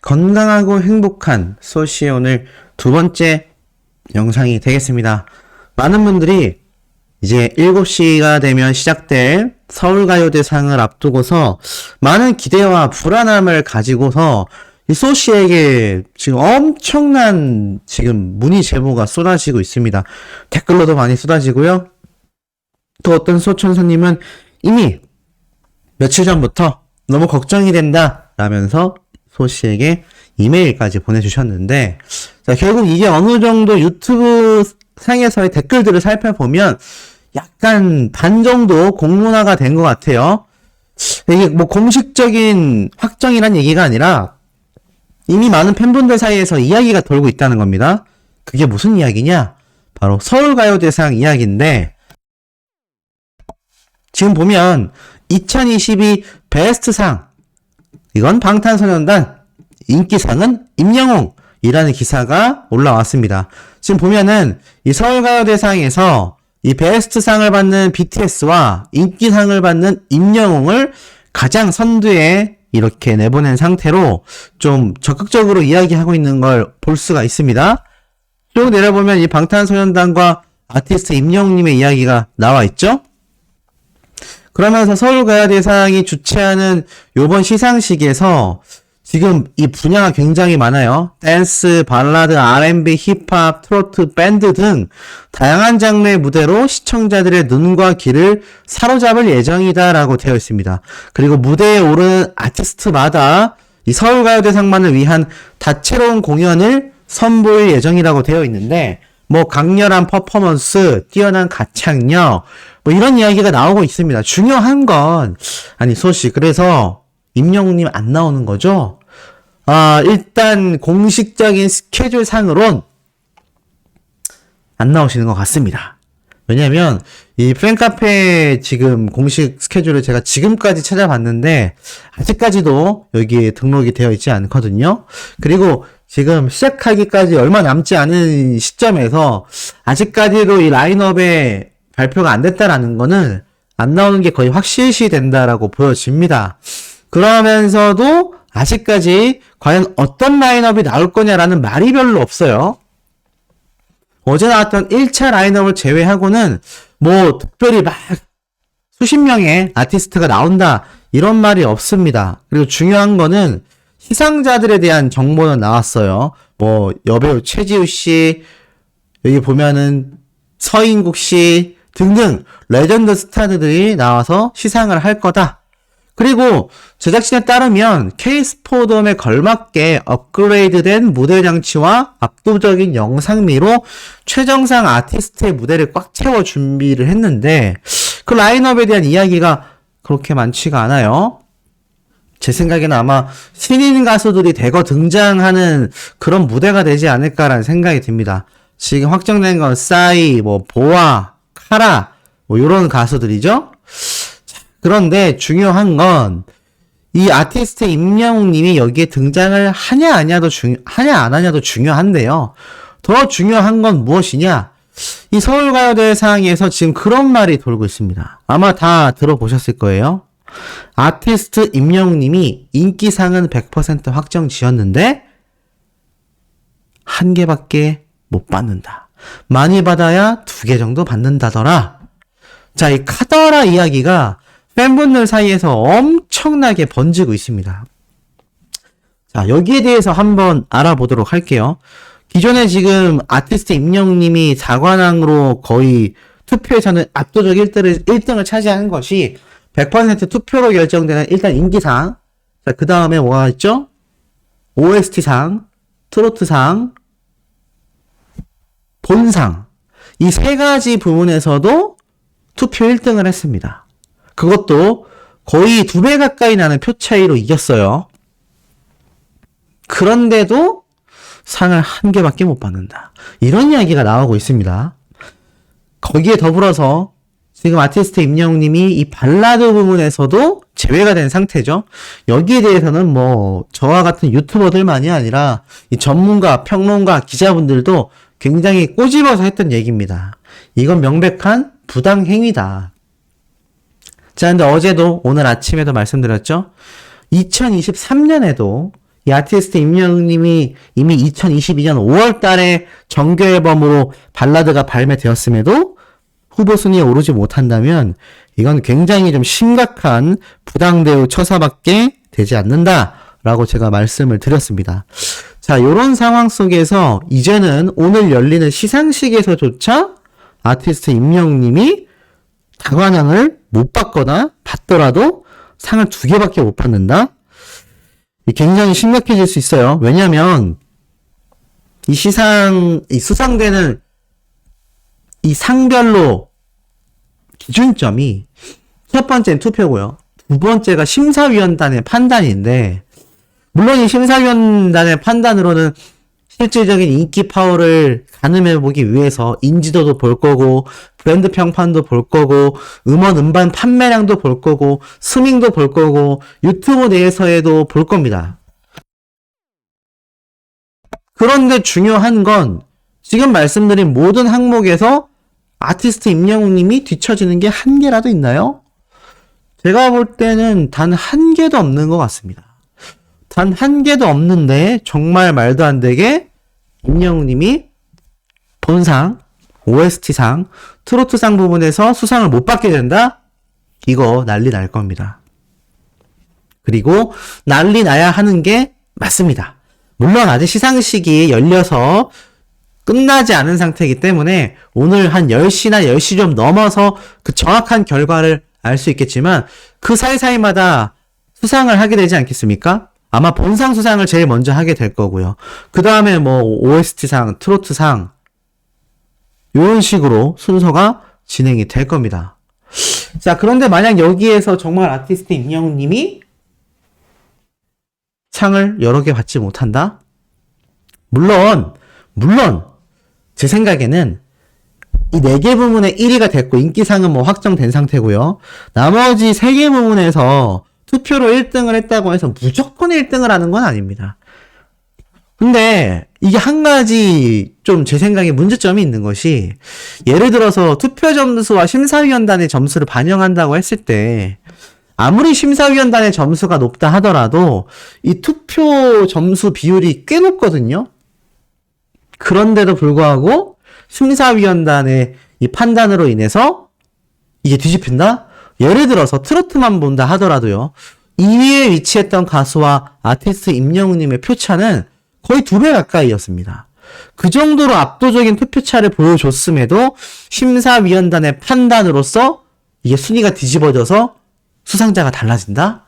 건강하고 행복한 소시의 오늘 두 번째 영상이 되겠습니다. 많은 분들이 이제 7시가 되면 시작될 서울가요대상을 앞두고서 많은 기대와 불안함을 가지고서 이 소시에게 지금 엄청난 지금 문의 제보가 쏟아지고 있습니다. 댓글로도 많이 쏟아지고요. 또 어떤 소천사님은 이미 며칠 전부터 너무 걱정이 된다 라면서 소시에게 이메일까지 보내주셨는데, 자, 결국 이게 어느 정도 유튜브 상에서의 댓글들을 살펴보면 약간 반 정도 공론화가 된 것 같아요. 이게 뭐 공식적인 확정이란 얘기가 아니라 이미 많은 팬분들 사이에서 이야기가 돌고 있다는 겁니다. 그게 무슨 이야기냐? 바로 서울가요대상 이야기인데, 지금 보면 2022 베스트상, 이건 방탄소년단, 인기상은 임영웅이라는 기사가 올라왔습니다. 지금 보면은 이 서울가요대상에서 이 베스트상을 받는 BTS와 인기상을 받는 임영웅을 가장 선두에 이렇게 내보낸 상태로 좀 적극적으로 이야기하고 있는 걸 볼 수가 있습니다. 쭉 내려보면 이 방탄소년단과 아티스트 임영웅님의 이야기가 나와 있죠? 그러면서 서울가요대상이 주최하는 요번 시상식에서 지금 이 분야가 굉장히 많아요. 댄스, 발라드, R&B, 힙합, 트로트, 밴드 등 다양한 장르의 무대로 시청자들의 눈과 귀를 사로잡을 예정이다라고 되어 있습니다. 그리고 무대에 오르는 아티스트마다 이 서울가요대상만을 위한 다채로운 공연을 선보일 예정이라고 되어 있는데, 뭐 강렬한 퍼포먼스, 뛰어난 가창력, 뭐 이런 이야기가 나오고 있습니다. 중요한 건, 아니 소씨, 그래서 임영웅님 안 나오는 거죠? 일단 공식적인 스케줄 상으론 안 나오시는 것 같습니다. 왜냐면 이 팬카페 지금 공식 스케줄을 제가 지금까지 찾아봤는데 아직까지도 여기에 등록이 되어 있지 않거든요. 그리고 지금 시작하기까지 얼마 남지 않은 시점에서 아직까지도 이 라인업에 발표가 안 됐다라는 거는 안 나오는 게 거의 확실시 된다라고 보여집니다. 그러면서도 아직까지 과연 어떤 라인업이 나올 거냐라는 말이 별로 없어요. 어제 나왔던 1차 라인업을 제외하고는 뭐 특별히 막 수십 명의 아티스트가 나온다 이런 말이 없습니다. 그리고 중요한 거는 시상자들에 대한 정보는 나왔어요. 뭐 여배우 최지우 씨, 여기 보면은 서인국 씨 등등 레전드 스타들이 나와서 시상을 할 거다. 그리고 제작진에 따르면 K스포돔에 걸맞게 업그레이드된 무대 장치와 압도적인 영상미로 최정상 아티스트의 무대를 꽉 채워 준비를 했는데, 그 라인업에 대한 이야기가 그렇게 많지가 않아요. 제 생각에는 아마 신인 가수들이 대거 등장하는 그런 무대가 되지 않을까라는 생각이 듭니다. 지금 확정된 건 싸이, 뭐 보아, 카라, 뭐 요런 가수들이죠. 그런데 중요한 건 이 아티스트 임영웅님이 여기에 등장을 하냐 안 하냐도 중요한데요. 더 중요한 건 무엇이냐? 이 서울가요대상에서 지금 그런 말이 돌고 있습니다. 아마 다 들어보셨을 거예요. 아티스트 임영웅님이 인기상은 100% 확정 지었는데 한 개밖에 못 받는다. 많이 받아야 2개 정도 받는다더라. 자, 이 카더라 이야기가 팬분들 사이에서 엄청나게 번지고 있습니다. 자, 여기에 대해서 한번 알아보도록 할게요. 기존에 지금 아티스트 임영웅님이 4관왕으로 거의 투표에서는 압도적 1등을 차지하는 것이 100% 투표로 결정되는 일단 인기상, 자, 그 다음에 뭐가 있죠? OST상, 트로트상, 본상. 이 세 가지 부문에서도 투표 1등을 했습니다. 그것도 거의 2배 가까이 나는 표 차이로 이겼어요. 그런데도 상을 한 개밖에 못 받는다. 이런 이야기가 나오고 있습니다. 거기에 더불어서 지금 아티스트 임영웅님이 이 발라드 부문에서도 제외가 된 상태죠. 여기에 대해서는 뭐 저와 같은 유튜버들만이 아니라 이 전문가, 평론가, 기자분들도 굉장히 꼬집어서 했던 얘기입니다. 이건 명백한 부당행위다. 자, 근데 어제도 오늘 아침에도 말씀드렸죠. 2023년에도 이 아티스트 임영웅님이 이미 2022년 5월 달에 정규 앨범으로 발라드가 발매되었음에도 후보 순위에 오르지 못한다면 이건 굉장히 좀 심각한 부당대우 처사밖에 되지 않는다라고 제가 말씀을 드렸습니다. 자, 요런 상황 속에서 이제는 오늘 열리는 시상식에서조차 아티스트 임영웅님이 다관왕을 못 받거나 받더라도 상을 2개밖에 못 받는다? 굉장히 심각해질 수 있어요. 왜냐면 이 수상되는 이 상별로 기준점이 첫 번째는 투표고요. 두 번째가 심사위원단의 판단인데, 물론 이 심사위원단의 판단으로는 실질적인 인기 파워를 가늠해보기 위해서 인지도도 볼 거고, 브랜드 평판도 볼 거고, 음반 판매량도 볼 거고, 스밍도 볼 거고, 유튜브 내에서에도 볼 겁니다. 그런데 중요한 건 지금 말씀드린 모든 항목에서 아티스트 임영웅님이 뒤처지는 게 한 개라도 있나요? 제가 볼 때는 단 한 개도 없는 것 같습니다. 단 한 개도 없는데 정말 말도 안 되게 임영웅님이 본상, OST상, 트로트상 부분에서 수상을 못 받게 된다? 이거 난리 날 겁니다. 그리고 난리 나야 하는 게 맞습니다. 물론 아직 시상식이 열려서 끝나지 않은 상태이기 때문에 오늘 한 10시나 10시 좀 넘어서 그 정확한 결과를 알 수 있겠지만 그 사이사이마다 수상을 하게 되지 않겠습니까? 아마 본상 수상을 제일 먼저 하게 될 거고요. 그 다음에 뭐 OST상, 트로트상 이런 식으로 순서가 진행이 될 겁니다. 자, 그런데 만약 여기에서 정말 아티스트 임영웅님이 상을 여러 개 받지 못한다? 물론 제 생각에는 이 4개 부문에 1위가 됐고 인기상은 뭐 확정된 상태고요. 나머지 3개 부문에서 투표로 1등을 했다고 해서 무조건 1등을 하는 건 아닙니다. 근데 이게 한 가지 좀 제 생각에 문제점이 있는 것이, 예를 들어서 투표 점수와 심사위원단의 점수를 반영한다고 했을 때 아무리 심사위원단의 점수가 높다 하더라도 이 투표 점수 비율이 꽤 높거든요. 그런데도 불구하고 심사위원단의 이 판단으로 인해서 이게 뒤집힌다? 예를 들어서 트로트만 본다 하더라도요. 2위에 위치했던 가수와 아티스트 임영웅님의 표차는 거의 2배 가까이였습니다. 그 정도로 압도적인 투표차를 보여줬음에도 심사위원단의 판단으로서 이게 순위가 뒤집어져서 수상자가 달라진다?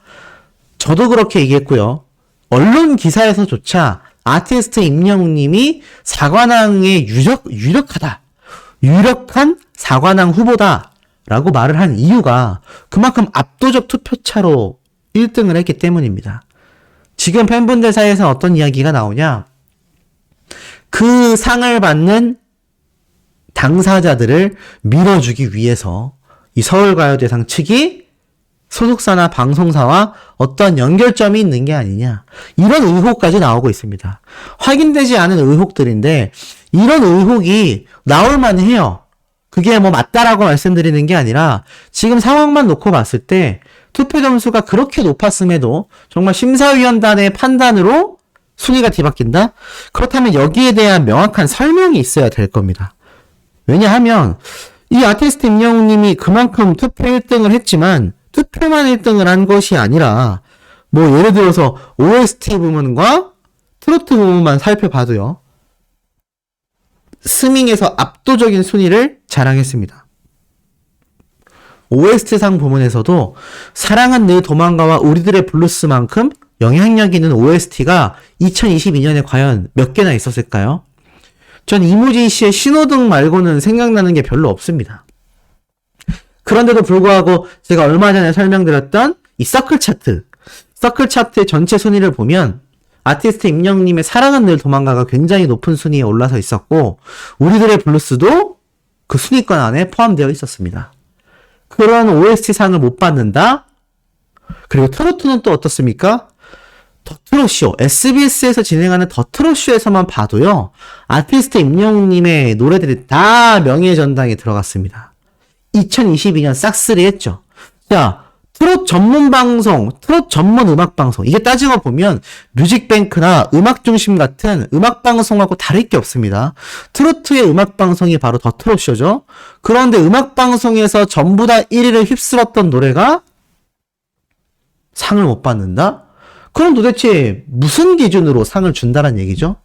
저도 그렇게 얘기했고요. 언론 기사에서조차 아티스트 임영웅님이 사관왕에 유력한 사관왕 후보다라고 말을 한 이유가 그만큼 압도적 투표차로 1등을 했기 때문입니다. 지금 팬분들 사이에서 어떤 이야기가 나오냐? 그 상을 받는 당사자들을 밀어주기 위해서 이 서울가요대상 측이 소속사나 방송사와 어떤 연결점이 있는 게 아니냐, 이런 의혹까지 나오고 있습니다. 확인되지 않은 의혹들인데 이런 의혹이 나올만 해요. 그게 뭐 맞다라고 말씀드리는 게 아니라 지금 상황만 놓고 봤을 때 투표 점수가 그렇게 높았음에도 정말 심사위원단의 판단으로 순위가 뒤바뀐다? 그렇다면 여기에 대한 명확한 설명이 있어야 될 겁니다. 왜냐하면 이 아티스트 임영웅님이 그만큼 투표 1등을 했지만 투표만 1등을 한 것이 아니라 뭐 예를 들어서 OST 부문과 트로트 부문만 살펴봐도요, 스밍에서 압도적인 순위를 자랑했습니다. OST상 부문에서도 사랑은 늘 도망가와 우리들의 블루스만큼 영향력 있는 OST가 2022년에 과연 몇 개나 있었을까요? 전 이무진 씨의 신호등 말고는 생각나는 게 별로 없습니다. 그런데도 불구하고 제가 얼마 전에 설명드렸던 이 서클 차트의 전체 순위를 보면 아티스트 임영웅님의 사랑은 늘 도망가가 굉장히 높은 순위에 올라서 있었고, 우리들의 블루스도 그 순위권 안에 포함되어 있었습니다. 그런 OST상을 못 받는다? 그리고 트로트는 또 어떻습니까? 더 트롯쇼, SBS에서 진행하는 더 트롯쇼에서만 봐도요, 아티스트 임영웅님의 노래들이 다 명예전당에 들어갔습니다. 2022년 싹쓸이 했죠. 자, 트롯 전문 방송, 트롯 전문 음악 방송. 이게 따지고 보면 뮤직뱅크나 음악 중심 같은 음악 방송하고 다를 게 없습니다. 트로트의 음악 방송이 바로 더 트롯쇼죠. 그런데 음악 방송에서 전부 다 1위를 휩쓸었던 노래가 상을 못 받는다? 그럼 도대체 무슨 기준으로 상을 준다는 얘기죠?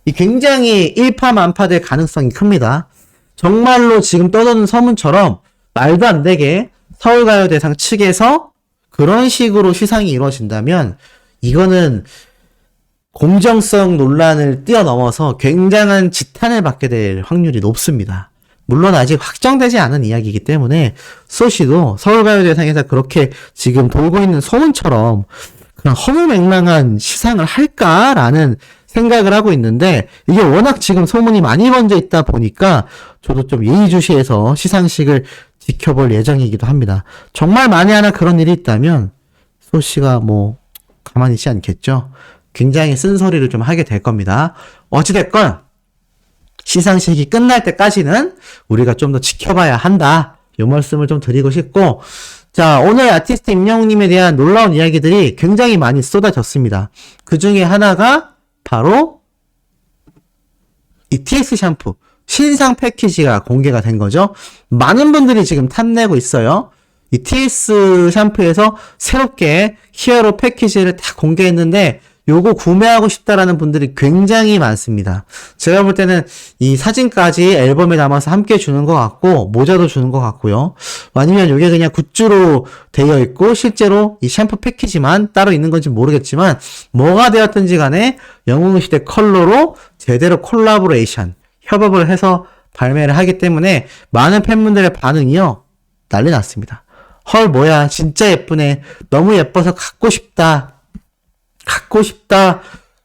이 굉장히 일파만파될 가능성이 큽니다. 정말로 지금 떠도는 소문처럼 말도 안 되게 서울가요대상 측에서 그런 식으로 시상이 이루어진다면 이거는 공정성 논란을 뛰어넘어서 굉장한 지탄을 받게 될 확률이 높습니다. 물론 아직 확정되지 않은 이야기이기 때문에 소시도 서울가요대상에서 그렇게 지금 돌고 있는 소문처럼 그냥 허무맹랑한 시상을 할까라는 생각을 하고 있는데 이게 워낙 지금 소문이 많이 번져 있다 보니까 저도 좀 예의주시해서 시상식을 지켜볼 예정이기도 합니다. 정말 만에 하나 그런 일이 있다면 소씨가 뭐 가만히 있지 않겠죠. 굉장히 쓴소리를 좀 하게 될 겁니다. 어찌됐건 시상식이 끝날 때까지는 우리가 좀 더 지켜봐야 한다. 이 말씀을 좀 드리고 싶고 자 오늘 아티스트 임영웅님에 대한 놀라운 이야기들이 굉장히 많이 쏟아졌습니다. 그 중에 하나가 바로 이 TS 샴푸 신상 패키지가 공개가 된 거죠. 많은 분들이 지금 탐내고 있어요. 이 TS 샴푸에서 새롭게 히어로 패키지를 다 공개했는데 요거 구매하고 싶다라는 분들이 굉장히 많습니다. 제가 볼 때는 이 사진까지 앨범에 담아서 함께 주는 것 같고 모자도 주는 것 같고요. 아니면 요게 그냥 굿즈로 되어 있고 실제로 이 샴푸 패키지만 따로 있는 건지 모르겠지만 뭐가 되었든지 간에 영웅시대 컬러로 제대로 콜라보레이션 협업을 해서 발매를 하기 때문에 많은 팬분들의 반응이요 난리 났습니다. 헐 뭐야 진짜 예쁘네 너무 예뻐서 갖고 싶다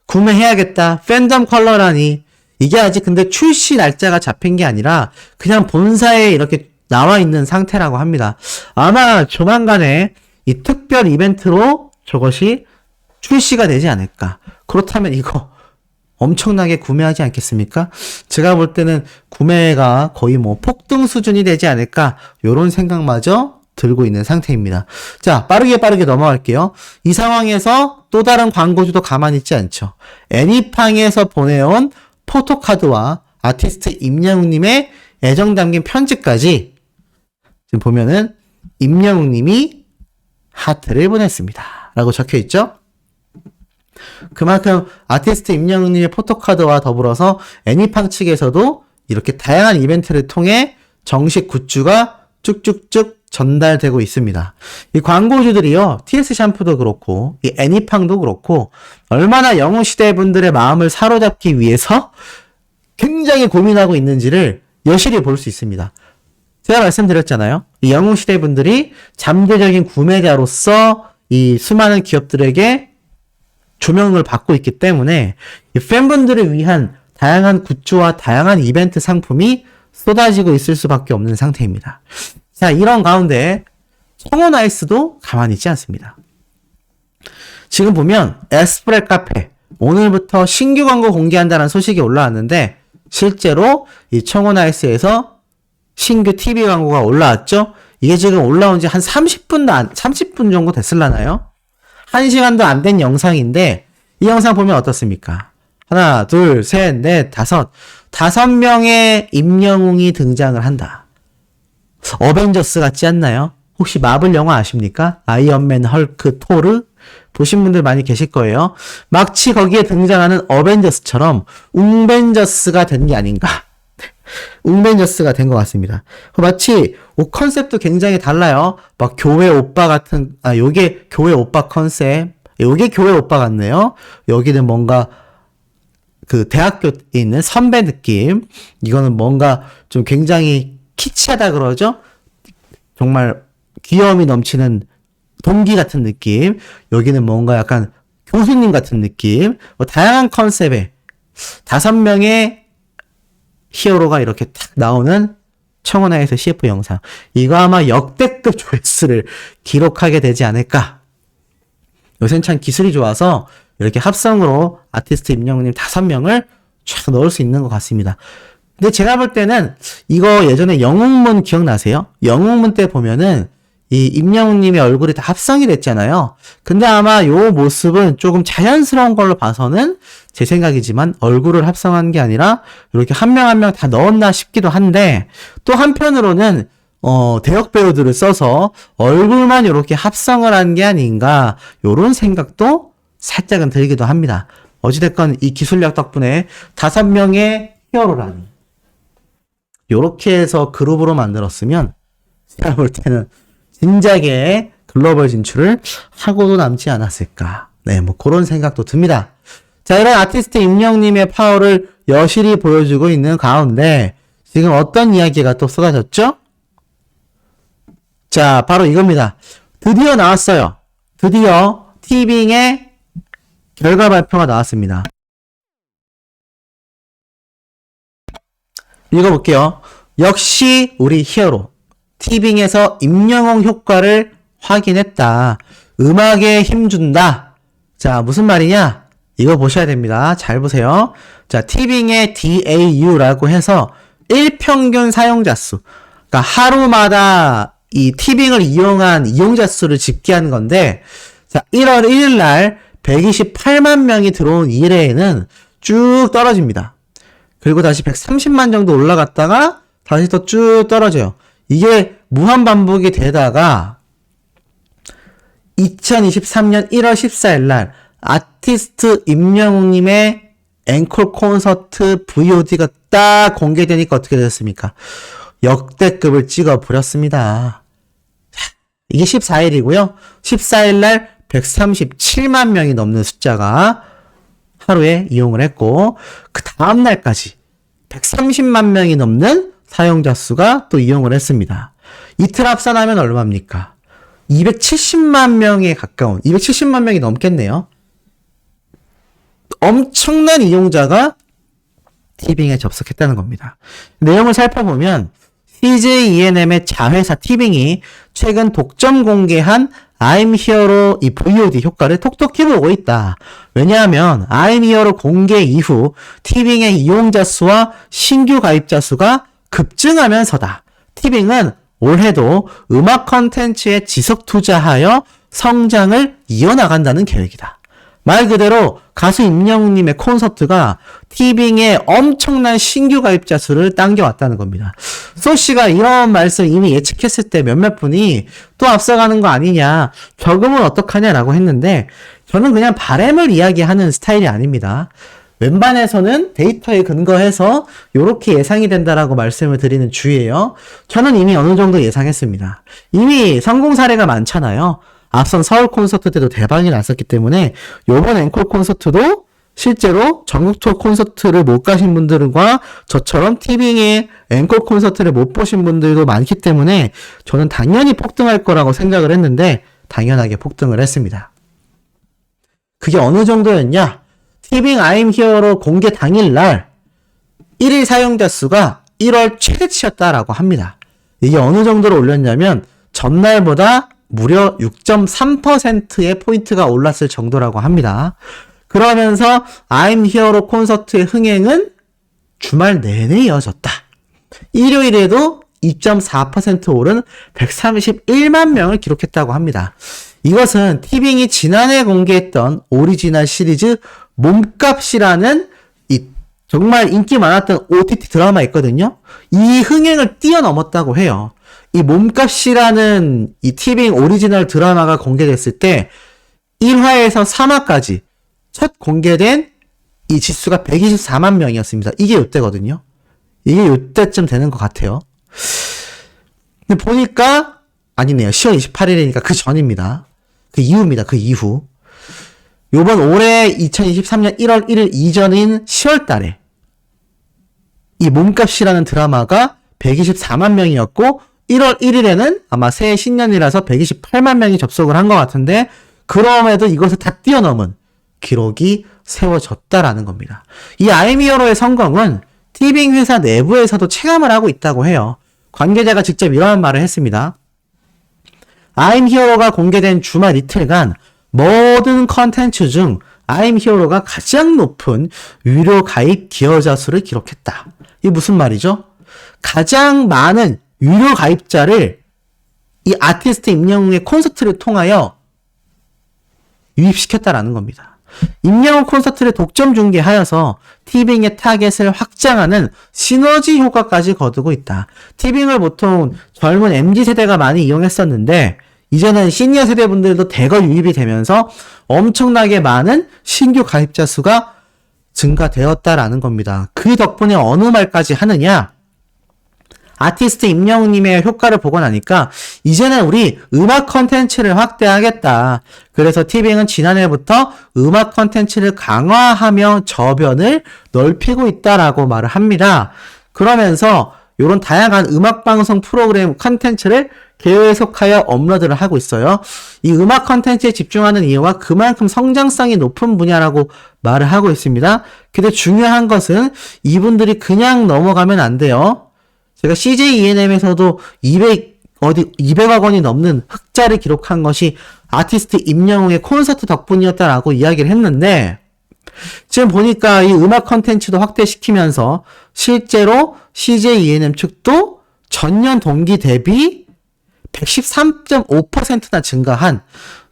구매해야겠다 팬덤 컬러라니 이게 아직 근데 출시 날짜가 잡힌 게 아니라 그냥 본사에 이렇게 나와 있는 상태라고 합니다. 아마 조만간에 이 특별 이벤트로 저것이 출시가 되지 않을까. 그렇다면 이거 엄청나게 구매하지 않겠습니까? 제가 볼 때는 구매가 거의 뭐 폭등 수준이 되지 않을까 요런 생각마저 들고 있는 상태입니다. 자, 빠르게 넘어갈게요. 이 상황에서 또 다른 광고주도 가만히 있지 않죠. 애니팡에서 보내온 포토카드와 아티스트 임영웅님의 애정 담긴 편지까지 지금 보면은 임영웅님이 하트를 보냈습니다. 라고 적혀 있죠. 그만큼 아티스트 임영웅님의 포토카드와 더불어서 애니팡 측에서도 이렇게 다양한 이벤트를 통해 정식 굿즈가 쭉쭉쭉 전달되고 있습니다. 이 광고주들이요, TS 샴푸도 그렇고, 이 애니팡도 그렇고, 얼마나 영웅시대 분들의 마음을 사로잡기 위해서 굉장히 고민하고 있는지를 여실히 볼 수 있습니다. 제가 말씀드렸잖아요. 이 영웅시대 분들이 잠재적인 구매자로서 이 수많은 기업들에게 조명을 받고 있기 때문에 이 팬분들을 위한 다양한 굿즈와 다양한 이벤트 상품이 쏟아지고 있을 수밖에 없는 상태입니다. 자, 이런 가운데 청혼아이스도 가만히 있지 않습니다. 지금 보면 에스프레 카페 오늘부터 신규 광고 공개한다는 소식이 올라왔는데 실제로 이 청혼아이스에서 신규 TV 광고가 올라왔죠. 이게 지금 올라온 지 한 30분 정도 됐을라나요? 1시간도 안 된 영상인데 이 영상 보면 어떻습니까? 하나, 둘, 셋, 넷, 다섯 명의 임영웅이 등장을 한다. 어벤져스 같지 않나요? 혹시 마블 영화 아십니까? 아이언맨, 헐크, 토르? 보신 분들 많이 계실 거예요. 마치 거기에 등장하는 어벤져스처럼 웅벤져스가 된 게 아닌가. 웅벤져스가 된 것 같습니다. 마치 옷 컨셉도 굉장히 달라요. 막 교회 오빠 같은, 요게 교회 오빠 컨셉. 요게 교회 오빠 같네요. 여기는 뭔가 그 대학교에 있는 선배 느낌. 이거는 뭔가 좀 굉장히 키치하다 그러죠? 정말 귀여움이 넘치는 동기 같은 느낌. 여기는 뭔가 약간 교수님 같은 느낌. 뭐 다양한 컨셉의 5명의 히어로가 이렇게 탁 나오는 청혼아이스 CF 영상. 이거 아마 역대급 조회수를 기록하게 되지 않을까. 요새는 참 기술이 좋아서 이렇게 합성으로 아티스트 임영웅님 5명을 쫙 넣을 수 있는 것 같습니다. 근데 제가 볼 때는 이거 예전에 영웅문 기억나세요? 영웅문 때 보면은 이 임영웅님의 얼굴이 다 합성이 됐잖아요. 근데 아마 요 모습은 조금 자연스러운 걸로 봐서는 제 생각이지만 얼굴을 합성한 게 아니라 이렇게 한 명 한 명 다 넣었나 싶기도 한데 또 한편으로는 대역 배우들을 써서 얼굴만 이렇게 합성을 한 게 아닌가 요런 생각도 살짝은 들기도 합니다. 어찌됐건 이 기술력 덕분에 5명의 히어로라니 요렇게 해서 그룹으로 만들었으면 제가 볼 때는 진작에 글로벌 진출을 하고도 남지 않았을까. 네, 뭐 그런 생각도 듭니다. 자, 이런 아티스트 임영웅님의 파워를 여실히 보여주고 있는 가운데 지금 어떤 이야기가 또 쏟아졌죠? 자, 바로 이겁니다. 드디어 나왔어요. 드디어 티빙의 결과 발표가 나왔습니다. 읽어볼게요. 역시 우리 히어로. 티빙에서 임영웅 효과를 확인했다. 음악에 힘준다. 자, 무슨 말이냐? 이거 보셔야 됩니다. 잘 보세요. 자, 티빙의 DAU라고 해서 1평균 사용자 수. 그러니까 하루마다 이 티빙을 이용한 이용자 수를 집계한 건데, 자, 1월 1일 날 128만 명이 들어온 이래에는 쭉 떨어집니다. 그리고 다시 130만 정도 올라갔다가 다시 또 쭉 떨어져요. 이게 무한반복이 되다가 2023년 1월 14일 날 아티스트 임영웅님의 앵콜 콘서트 VOD가 딱 공개되니까 어떻게 되었습니까? 역대급을 찍어버렸습니다. 이게 14일이고요. 14일 날 137만 명이 넘는 숫자가 하루에 이용을 했고 그 다음 날까지 130만 명이 넘는 사용자 수가 또 이용을 했습니다. 이틀 합산하면 얼마입니까? 270만 명에 가까운 270만 명이 넘겠네요. 엄청난 이용자가 티빙에 접속했다는 겁니다. 내용을 살펴보면 CJ ENM의 자회사 티빙이 최근 독점 공개한 I'm Hero로 이 VOD 효과를 톡톡히 보고 있다. 왜냐하면 I'm Hero 공개 이후 티빙의 이용자 수와 신규 가입자 수가 급증하면서다. 티빙은 올해도 음악 컨텐츠에 지속 투자하여 성장을 이어나간다는 계획이다. 말 그대로 가수 임영웅님의 콘서트가 티빙에 엄청난 신규 가입자 수를 당겨왔다는 겁니다. 소씨가 이런 말씀 이미 예측했을 때 몇몇 분이 또 앞서가는 거 아니냐, 저금은 어떡하냐라고 했는데 저는 그냥 바램을 이야기하는 스타일이 아닙니다. 웬만해서는 데이터에 근거해서 이렇게 예상이 된다라고 말씀을 드리는 주의예요. 저는 이미 어느 정도 예상했습니다. 이미 성공 사례가 많잖아요. 앞선 서울 콘서트 때도 대박이 났었기 때문에 이번 앵콜 콘서트도 실제로 전국 투어 콘서트를 못 가신 분들과 저처럼 티빙의 앵콜 콘서트를 못 보신 분들도 많기 때문에 저는 당연히 폭등할 거라고 생각을 했는데 당연하게 폭등을 했습니다. 그게 어느 정도였냐? 티빙 I'm Hero로 공개 당일날 1일 사용자 수가 1월 최대치였다라고 합니다. 이게 어느 정도로 올렸냐면 전날보다 무려 6.3%의 포인트가 올랐을 정도라고 합니다. 그러면서 I'm Hero로 콘서트의 흥행은 주말 내내 이어졌다. 일요일에도 2.4% 오른 131만 명을 기록했다고 합니다. 이것은 티빙이 지난해 공개했던 오리지널 시리즈 몸값이라는 이 정말 인기 많았던 OTT 드라마 있거든요. 이 흥행을 뛰어넘었다고 해요. 이 몸값이라는 이 티빙 오리지널 드라마가 공개됐을 때 1화에서 3화까지 첫 공개된 이 지수가 124만 명이었습니다. 이게 이때거든요. 이게 이때쯤 되는 것 같아요. 근데 보니까 아니네요. 10월 28일이니까 그 전입니다. 그 이후입니다. 그 이후. 요번 올해 2023년 1월 1일 이전인 10월 달에 이 몸값이라는 드라마가 124만 명이었고 1월 1일에는 아마 새해 신년이라서 128만 명이 접속을 한 것 같은데 그럼에도 이것을 다 뛰어넘은 기록이 세워졌다라는 겁니다. 이 I'm Hero의 성공은 티빙 회사 내부에서도 체감을 하고 있다고 해요. 관계자가 직접 이러한 말을 했습니다. I'm Hero가 공개된 주말 이틀간 모든 컨텐츠 중 I'm Hero가 가장 높은 유료 가입 기여자 수를 기록했다. 이게 무슨 말이죠? 가장 많은 유료 가입자를 이 아티스트 임영웅의 콘서트를 통하여 유입시켰다라는 겁니다. 임영웅 콘서트를 독점 중계하여서 티빙의 타겟을 확장하는 시너지 효과까지 거두고 있다. 티빙을 보통 젊은 MZ세대가 많이 이용했었는데 이제는 시니어 세대분들도 대거 유입이 되면서 엄청나게 많은 신규 가입자 수가 증가되었다라는 겁니다. 그 덕분에 어느 말까지 하느냐? 아티스트 임영웅님의 효과를 보고 나니까 이제는 우리 음악 컨텐츠를 확대하겠다. 그래서 티빙은 지난해부터 음악 컨텐츠를 강화하며 저변을 넓히고 있다라고 말을 합니다. 그러면서 이런 다양한 음악방송 프로그램 컨텐츠를 계속하여 업로드를 하고 있어요. 이 음악 컨텐츠에 집중하는 이유가 그만큼 성장성이 높은 분야라고 말을 하고 있습니다. 근데 중요한 것은 이분들이 그냥 넘어가면 안 돼요. 제가 CJ ENM에서도 200억 원이 넘는 흑자를 기록한 것이 아티스트 임영웅의 콘서트 덕분이었다라고 이야기를 했는데, 지금 보니까 이 음악 컨텐츠도 확대시키면서 실제로 CJ ENM 측도 전년 동기 대비 113.5%나 증가한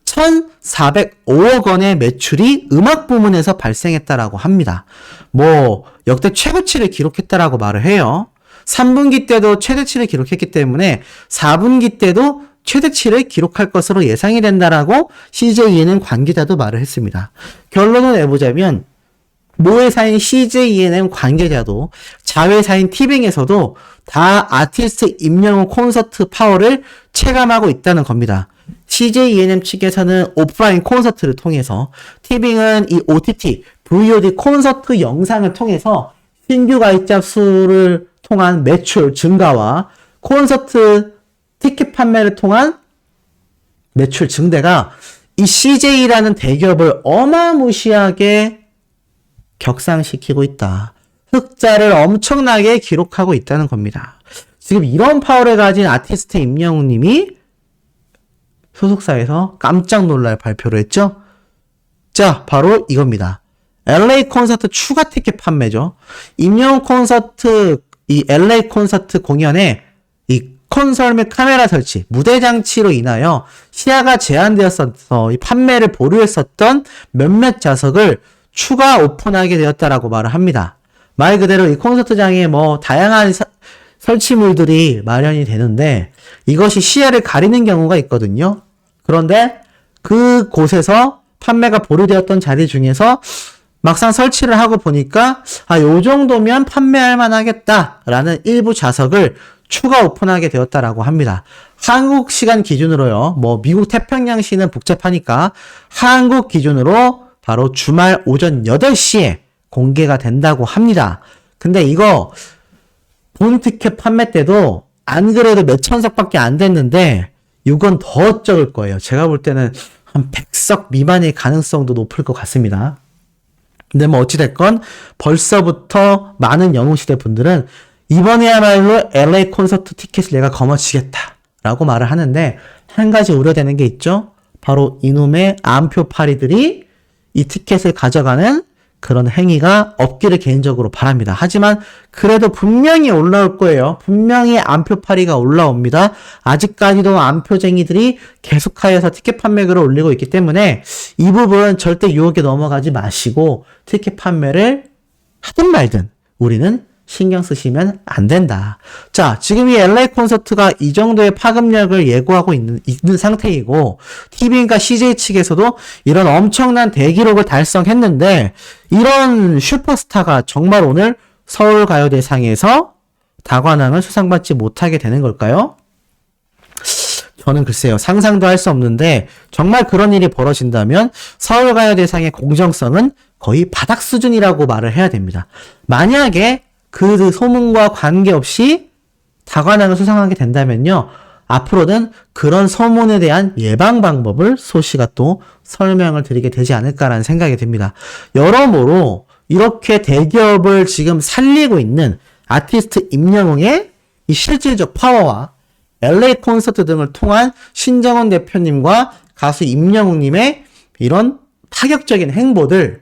1,405억 원의 매출이 음악 부문에서 발생했다라고 합니다. 역대 최고치를 기록했다라고 말을 해요. 3분기 때도 최대치를 기록했기 때문에 4분기 때도 최대치를 기록할 것으로 예상이 된다라고 CJENM 관계자도 말을 했습니다. 결론을 내보자면 모회사인 CJENM 관계자도 자회사인 티빙에서도 다 아티스트 임영웅 콘서트 파워를 체감하고 있다는 겁니다. CJENM 측에서는 오프라인 콘서트를 통해서, 티빙은 이 OTT, VOD 콘서트 영상을 통해서 신규 가입자 수를 통한 매출 증가와 콘서트 티켓 판매를 통한 매출 증대가 이 CJ라는 대기업을 어마무시하게 격상시키고 있다. 흑자를 엄청나게 기록하고 있다는 겁니다. 지금 이런 파워를 가진 아티스트 임영웅 님이 소속사에서 깜짝 놀랄 발표를 했죠. 자, 바로 이겁니다. LA 콘서트 추가 티켓 판매죠. 임영웅 콘서트, 이 LA 콘서트 공연에 이 콘솔 및 카메라 설치, 무대 장치로 인하여 시야가 제한되었어서 이 판매를 보류했었던 몇몇 좌석을 추가 오픈하게 되었다라고 말을 합니다. 말 그대로 이 콘서트장에 다양한 설치물들이 마련이 되는데 이것이 시야를 가리는 경우가 있거든요. 그런데 그 곳에서 판매가 보류되었던 자리 중에서 막상 설치를 하고 보니까 요 정도면 판매할 만하겠다라는 일부 좌석을 추가 오픈하게 되었다라고 합니다. 한국 시간 기준으로요. 미국 태평양시는 복잡하니까 한국 기준으로 바로 주말 오전 8시에 공개가 된다고 합니다. 근데 이거 본 티켓 판매 때도 안 그래도 몇 천석밖에 안 됐는데 이건 더 적을 거예요. 제가 볼 때는 한 100석 미만의 가능성도 높을 것 같습니다. 근데 어찌됐건 벌써부터 많은 영웅시대 분들은 이번에야말로 LA 콘서트 티켓을 내가 거머쥐겠다라고 말을 하는데 한 가지 우려되는 게 있죠. 바로 이놈의 암표파리들이 이 티켓을 가져가는 그런 행위가 없기를 개인적으로 바랍니다. 하지만 그래도 분명히 올라올 거예요. 분명히 암표파리가 올라옵니다. 아직까지도 암표쟁이들이 계속하여서 티켓 판매글을 올리고 있기 때문에 이 부분 절대 유혹에 넘어가지 마시고 티켓 판매를 하든 말든 우리는 신경 쓰시면 안 된다. 자, 지금 이 LA 콘서트가 이 정도의 파급력을 예고하고 있는 상태이고, TVN과 CJ 측에서도 이런 엄청난 대기록을 달성했는데, 이런 슈퍼스타가 정말 오늘 서울가요대상에서 다관왕을 수상받지 못하게 되는 걸까요? 저는 글쎄요, 상상도 할 수 없는데, 정말 그런 일이 벌어진다면, 서울가요대상의 공정성은 거의 바닥 수준이라고 말을 해야 됩니다. 만약에 그 소문과 관계없이 다관왕을 수상하게 된다면요, 앞으로는 그런 소문에 대한 예방 방법을 소씨가 또 설명을 드리게 되지 않을까라는 생각이 듭니다. 여러모로 이렇게 대기업을 지금 살리고 있는 아티스트 임영웅의 이 실질적 파워와 LA 콘서트 등을 통한 신정원 대표님과 가수 임영웅님의 이런 파격적인 행보들,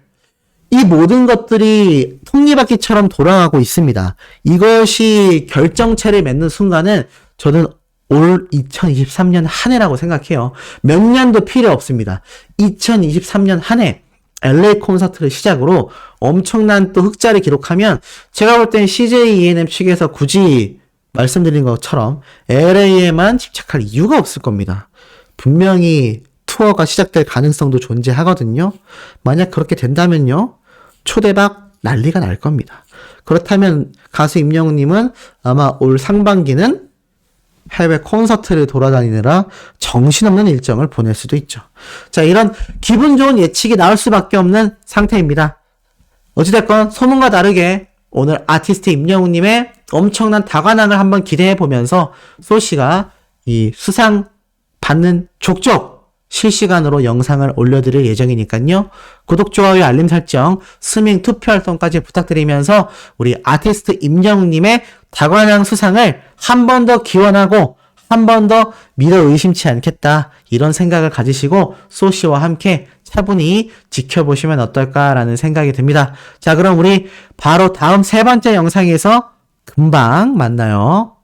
이 모든 것들이 톱니바퀴처럼 돌아가고 있습니다. 이것이 결정체를 맺는 순간은 저는 올 2023년 한 해라고 생각해요. 몇 년도 필요 없습니다. 2023년 한 해 LA 콘서트를 시작으로 엄청난 또 흑자를 기록하면 제가 볼 땐 CJ E&M 측에서 굳이 말씀드린 것처럼 LA에만 집착할 이유가 없을 겁니다. 분명히 투어가 시작될 가능성도 존재하거든요. 만약 그렇게 된다면요. 초대박 난리가 날 겁니다. 그렇다면 가수 임영웅님은 아마 올 상반기는 해외 콘서트를 돌아다니느라 정신없는 일정을 보낼 수도 있죠. 자, 이런 기분 좋은 예측이 나올 수밖에 없는 상태입니다. 어찌됐건 소문과 다르게 오늘 아티스트 임영웅님의 엄청난 다관왕을 한번 기대해 보면서 소씨가 이 수상 받는 족족 실시간으로 영상을 올려드릴 예정이니까요. 구독, 좋아요, 알림 설정, 스밍 투표 활동까지 부탁드리면서 우리 아티스트 임영웅님의 다관왕 수상을 한 번 더 기원하고 한 번 더 믿어 의심치 않겠다 이런 생각을 가지시고 소씨와 함께 차분히 지켜보시면 어떨까라는 생각이 듭니다. 자, 그럼 우리 바로 다음 세 번째 영상에서 금방 만나요.